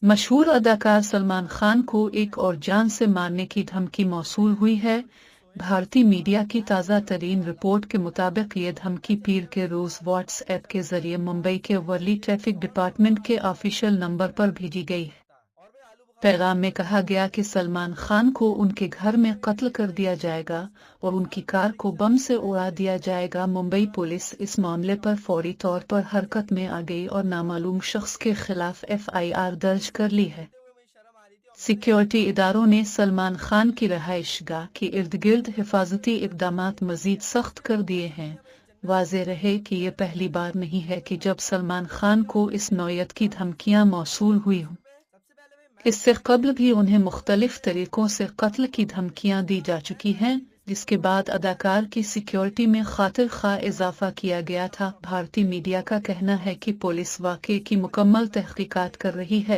मशहूर अदाकार सलमान खान को एक और जान से मारने की धमकी मौसूल हुई है। भारतीय मीडिया की ताज़ा तरीन रिपोर्ट के मुताबिक ये धमकी पीर के रोज व्हाट्सएप के जरिए मुंबई के वर्ली ट्रैफिक डिपार्टमेंट के ऑफिशियल नंबर पर भेजी गई है। पैगाम में कहा गया कि सलमान खान को उनके घर में कत्ल कर दिया जाएगा और उनकी कार को बम से उड़ा दिया जाएगा। मुंबई पुलिस इस मामले पर फौरी तौर पर हरकत में आ गई और नामालूम शख्स के खिलाफ एफआईआर दर्ज कर ली है। सिक्योरिटी इदारों ने सलमान खान की रहायशगाह के इर्द गिर्द हिफाजती इक़दामात मजीद सख्त कर दिए हैं। वाज़ेह रहे कि ये पहली बार नहीं है कि जब सलमान खान को इस नौयत की धमकियां मौसूल हुई हों। इससे कबल भी उन्हें मुख्तलिफ तरीकों से कत्ल की धमकियां दी जा चुकी हैं, जिसके बाद अदाकार की सिक्योरिटी में खातिर खा इजाफा किया गया था। भारतीय मीडिया का कहना है कि पुलिस वाक़े की मुकम्मल तहकीकात कर रही है।